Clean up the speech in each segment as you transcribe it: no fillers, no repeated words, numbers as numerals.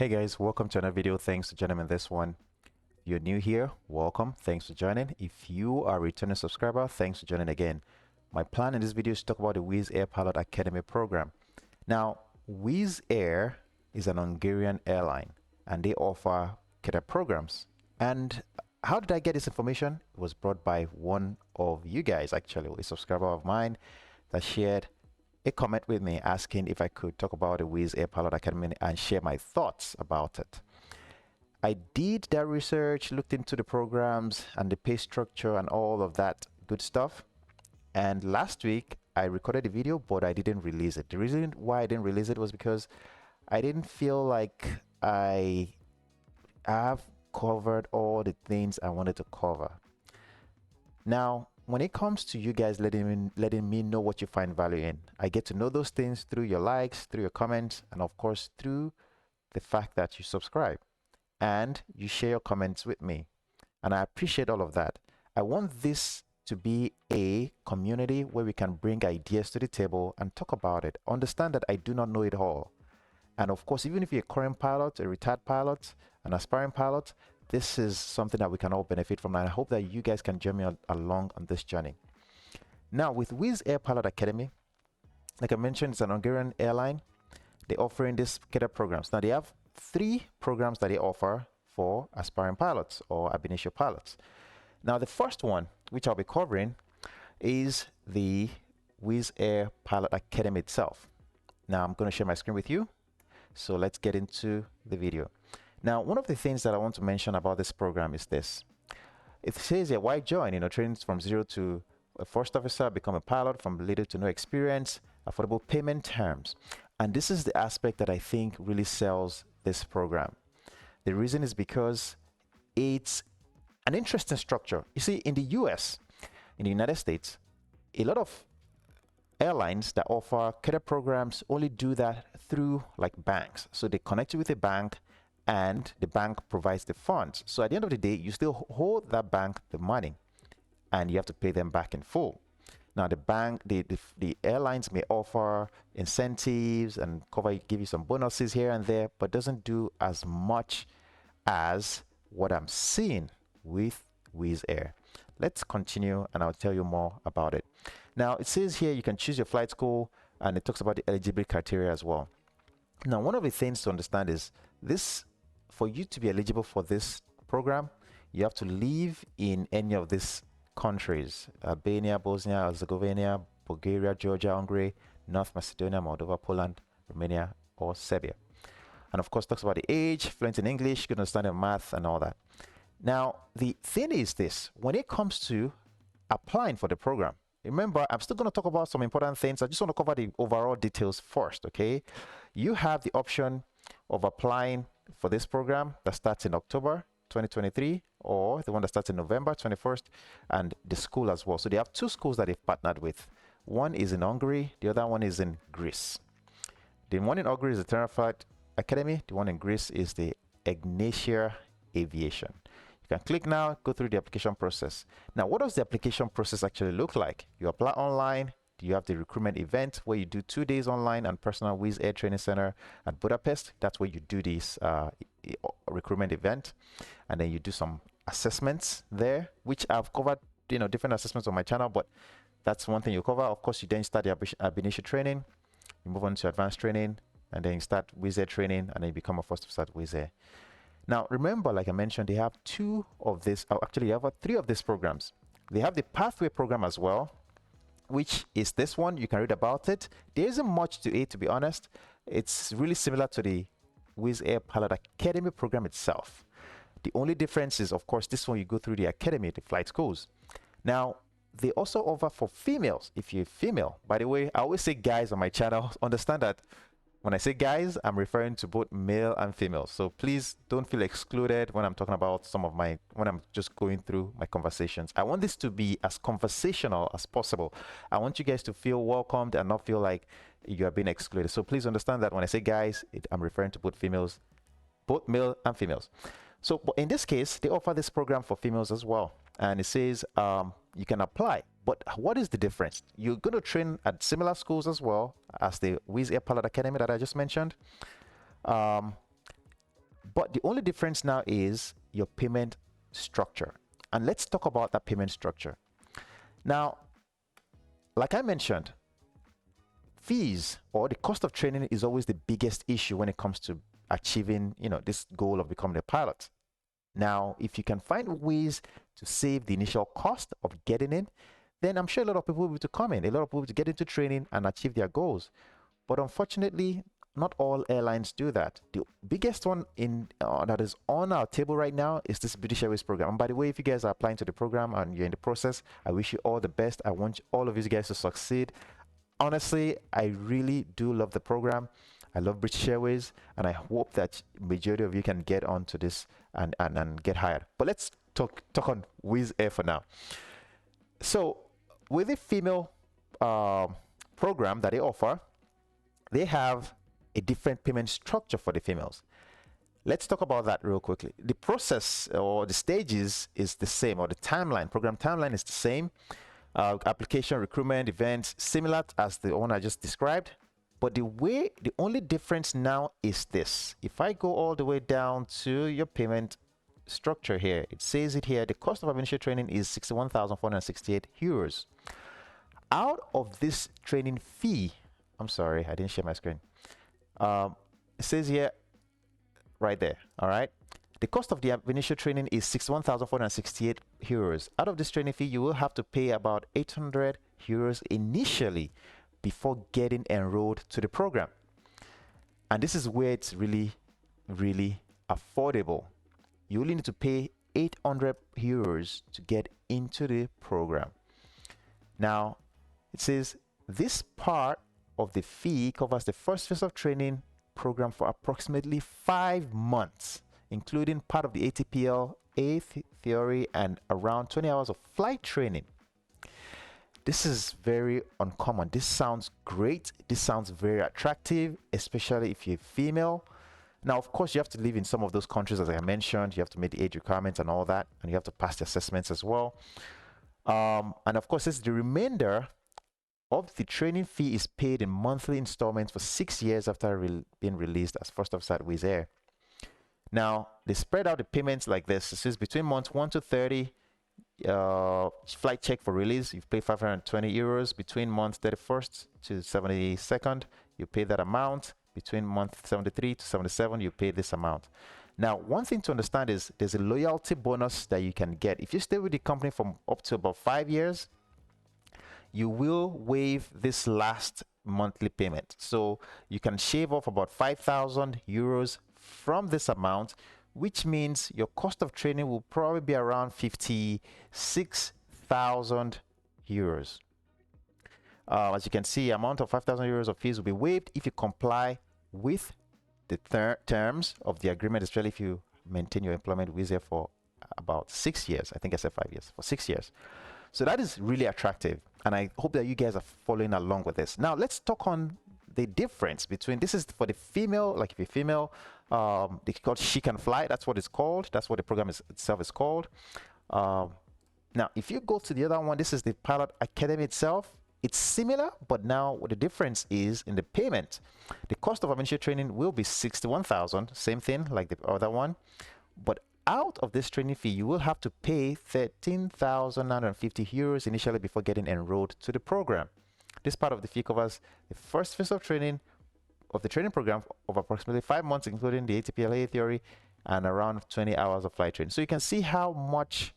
Hey guys, welcome to another video. Thanks for joining me in this one. If you're new here, welcome. Thanks for joining. If you are a returning subscriber, thanks for joining again. My plan in this video is to talk about the Wizz Air Pilot Academy program. Now, Wizz Air is an Hungarian airline and they offer cadet programs. And how did I get this information? It was brought by one of you guys, actually, a subscriber of mine that shared a comment with me asking if I could talk about the Wizz Air Pilot Academy and share my thoughts about it. I did that research, looked into the programs and the pay structure and all of that good stuff. And last week I recorded a video, but I didn't release it. The reason why I didn't release it was because I didn't feel like I have covered all the things I wanted to cover. Now, when it comes to you guys letting me know what you find value in, I get to know those things through your likes, through your comments, and of course through the fact that you subscribe and you share your comments with me. And I appreciate all of that. I want this to be a community where we can bring ideas to the table and talk about it. Understand that I do not know it all. And of course, even if you're a current pilot, a retired pilot, an aspiring pilot, this is something that we can all benefit from, and I hope that you guys can join me along on this journey. Now, with Wizz Air Pilot Academy, like I mentioned, it's an Hungarian airline. They're offering these cadet programs. Now, they have 3 programs that they offer for aspiring pilots or ab initio pilots. Now, the first one, which I'll be covering, is the Wizz Air Pilot Academy itself. Now, I'm going to share my screen with you. So let's get into the video. Now, one of the things that I want to mention about this program is this. It says here, why join? Training from 0 to a first officer, become a pilot from little to no experience, affordable payment terms. And this is the aspect that I think really sells this program. The reason is because it's an interesting structure. You see, in the US, in the United States, a lot of airlines that offer cadet programs only do that through like banks. So they connect you with a bank and the bank provides the funds. So at the end of the day, you still hold that bank the money and you have to pay them back in full. Now the airlines may offer incentives and give you some bonuses here and there, but doesn't do as much as what I'm seeing with Wizz Air. Let's continue and I'll tell you more about it. Now it says here you can choose your flight school and it talks about the eligibility criteria as well. Now, one of the things to understand is this: for you to be eligible for this program, you have to live in any of these countries: Albania, Bosnia, Herzegovina, Bulgaria, Georgia, Hungary, North Macedonia, Moldova, Poland, Romania, or Serbia. And of course, talks about the age, fluent in English, good understanding of math, and all that. Now, the thing is this: when it comes to applying for the program, remember, I'm still going to talk about some important things. I just want to cover the overall details first, okay? You have the option of applying for this program that starts in October 2023 or the one that starts in November 21st, and the school as well. So they have 2 schools that they've partnered with. One is in Hungary, the other one is in Greece. The one in Hungary is the Terraflight Academy. The one in Greece is the Aviation. You can click now, go through the application process. Now, what does the application process actually look like? You apply online. You have the recruitment event where you do 2 days online and personal Wizz Air Training Center at Budapest. That's where you do this recruitment event. And then you do some assessments there, which I've covered, different assessments on my channel, but that's one thing you cover. Of course, you then start the ab initio training. You move on to advanced training, and then you start Wizz Air training, and then you become a first officer at Wizz Air. Now, remember, like I mentioned, they have 2 of this, actually, they have 3 of these programs. They have the Pathway program as well, which is this one. You can read about it. There isn't much to it, to be honest. It's really similar to the Wizz Air Pilot Academy program itself. The only difference is, of course, this one you go through the academy, the flight schools. Now, they also offer for females, if you're female. By the way, I always say guys on my channel. Understand that when I say guys, I'm referring to both male and female. So please don't feel excluded when I'm talking about when I'm just going through my conversations. I want this to be as conversational as possible. I want you guys to feel welcomed and not feel like you are being excluded. So please understand that when I say guys, I'm referring to both male and females. So but in this case, they offer this program for females as well. And it says you can apply. But what is the difference? You're going to train at similar schools as well as the Wizz Air Pilot Academy that I just mentioned. But the only difference now is your payment structure. And let's talk about that payment structure. Now, like I mentioned, fees or the cost of training is always the biggest issue when it comes to achieving, this goal of becoming a pilot. Now, if you can find ways to save the initial cost of getting in, then I'm sure a lot of people will be to come in, a lot of people will to get into training and achieve their goals. But unfortunately, not all airlines do that. The biggest one that is on our table right now is this British Airways program. And by the way, if you guys are applying to the program and you're in the process, I wish you all the best. I want all of you guys to succeed. Honestly, I really do love the program. I love British Airways, and I hope that majority of you can get onto this and get hired. But let's talk on Wizz Air for now. So with the female program that they offer, they have a different payment structure for the females. Let's talk about that real quickly. The process or the stages is the same, or the program timeline is the same. Application, recruitment, events, similar as the one I just described. But the only difference now is this. If I go all the way down to your payment structure here, it says it here, the cost of initial training is 61,468 euros. Out of this training fee, I'm sorry, I didn't share my screen. It says here, right there, all right? The cost of the initial training is 61,468 euros. Out of this training fee, you will have to pay about 800 euros initially before getting enrolled to the program. And this is where it's really, really affordable. You only need to pay 800 euros to get into the program. Now, it says this part of the fee covers the first phase of training program for approximately 5 months, including part of the ATPL, theory, and around 20 hours of flight training. This is very uncommon. This sounds great. This sounds very attractive, especially if you're female. Now, of course, you have to live in some of those countries, as I mentioned. You have to meet the age requirements and all that, and you have to pass the assessments as well. And of course, the remainder of the training fee is paid in monthly installments for 6 years after being released as first officer at Wizz Air. Now, they spread out the payments like this. It says between months 1 to 30, flight check for release, you pay 520 euros. Between month 31st to 72nd, you pay that amount. Between month 73 to 77, you pay this amount. Now, one thing to understand is there's a loyalty bonus that you can get. If you stay with the company for up to about 5 years, you will waive this last monthly payment. So you can shave off about 5,000 euros from this amount, which means your cost of training will probably be around 56,000 euros. As you can see, amount of 5,000 euros of fees will be waived if you comply with the terms of the agreement, especially if you maintain your employment with Wizz Air for about 6 years. I think I said 5 years, for 6 years. So that is really attractive, and I hope that you guys are following along with this. Now, let's talk on the difference between, this is for the female, like if you're female, they call it She Can Fly. That's what it's called. That's what the program itself is called. Now, if you go to the other one, this is the Pilot Academy itself. It's similar, but now what the difference is in the payment. The cost of initial training will be 61,000, same thing like the other one. But out of this training fee, you will have to pay 13,950 euros initially before getting enrolled to the program. This part of the fee covers the first phase of training of the training program of approximately 5 months, including the ATPLA theory and around 20 hours of flight training. So you can see how much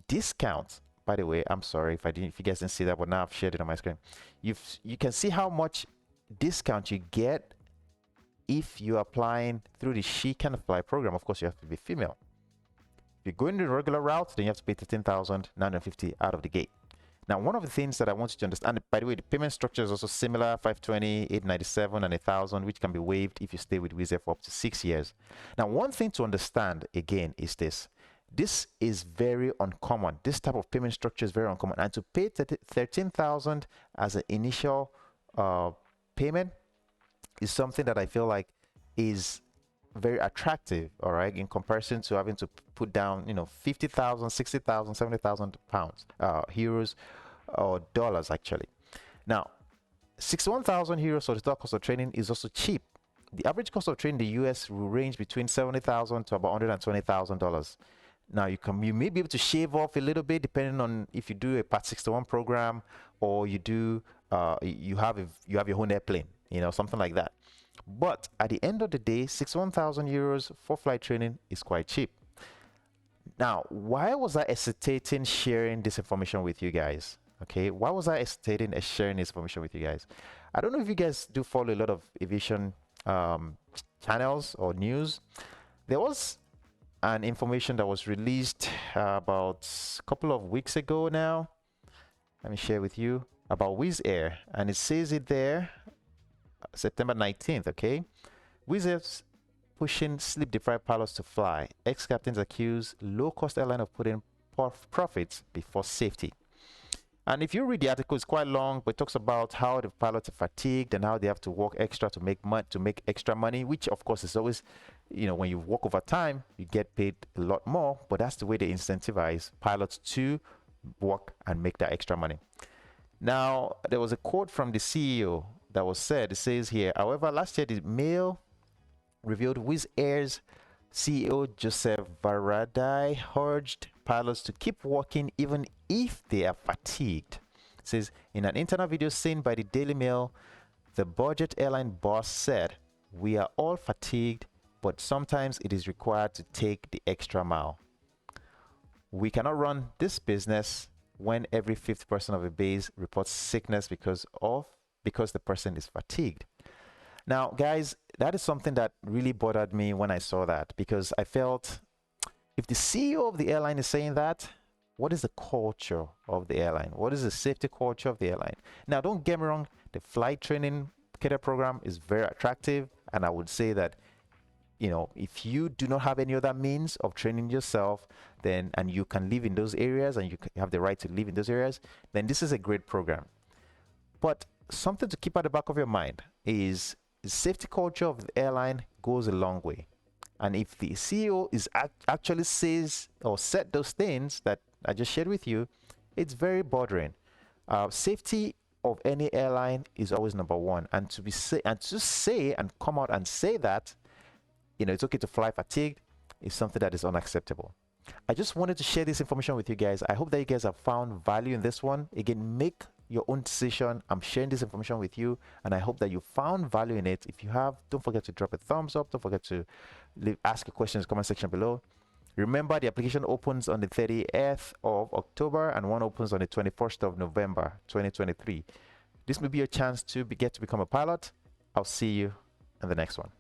discount. By the way, I'm sorry if you guys didn't see that, but now I've shared it on my screen. You can see how much discount you get if you're applying through the She Can Fly program. Of course, you have to be female. If you're going the regular route, then you have to pay 13,950 out of the gate. Now, one of the things that I want you to understand, by the way, the payment structure is also similar, 520, 897, and 1,000, which can be waived if you stay with Wizz Air for up to 6 years. Now, one thing to understand, again, is this. This is very uncommon. This type of payment structure is very uncommon. And to pay 13,000 as an initial payment is something that I feel like is very attractive, all right, in comparison to having to put down, 50,000, 60,000, 70,000 pounds, euros, or dollars, actually. Now, 61,000 euros for the total cost of training is also cheap, the average cost of training in the US will range between $70,000 to about $120,000. Now you may be able to shave off a little bit depending on if you do a Part 61 program, or you do you have your own airplane, you know, something like that. But at the end of the day, 61,000 euros for flight training is quite cheap. Now, why was I hesitating sharing this information with you guys? Okay, why was I hesitating sharing this information with you guys? I don't know if you guys do follow a lot of aviation channels or news. There was an information that was released about a couple of weeks ago now. Let me share with you about Wizz Air, and it says it there, September 19th. Okay, Wizz Air's pushing sleep-deprived pilots to fly. Ex-captains accuse low-cost airline of putting profits before safety. And if you read the article, it's quite long, but it talks about how the pilots are fatigued and how they have to work extra to make extra money, which of course is always, you know, when you work overtime, you get paid a lot more, but that's the way they incentivize pilots to work and make that extra money. Now, there was a quote from the CEO that was said. It says here, however, last year the Mail revealed Wizz Air's CEO Joseph Varadai urged pilots to keep working even if they are fatigued. It says, in an internal video seen by the Daily Mail, the budget airline boss said, "We are all fatigued, but sometimes it is required to take the extra mile. We cannot run this business when every fifth person of a base reports sickness because the person is fatigued." Now, guys, that is something that really bothered me when I saw that, because I felt, if the CEO of the airline is saying that, what is the culture of the airline? What is the safety culture of the airline? Now, don't get me wrong, the flight training cadet program is very attractive, and I would say that, you know, if you do not have any other means of training yourself, then, and you can live in those areas and you have the right to live in those areas, then this is a great program. But something to keep at the back of your mind is the safety culture of the airline goes a long way. And if the CEO is actually says or said those things that I just shared with you, it's very bothering. Safety of any airline is always number one. And to say and come out and say that, you know, it's okay to fly fatigued is something that is unacceptable. I just wanted to share this information with you guys. I hope that you guys have found value in this one. Again, make your own decision. I'm sharing this information with you, and I hope that you found value in it. If you have, don't forget to drop a thumbs up. Don't forget to ask your questions in the comment section below. Remember, the application opens on the 30th of October and one opens on the 21st of November 2023. This may be your chance to get to become a pilot. I'll see you in the next one.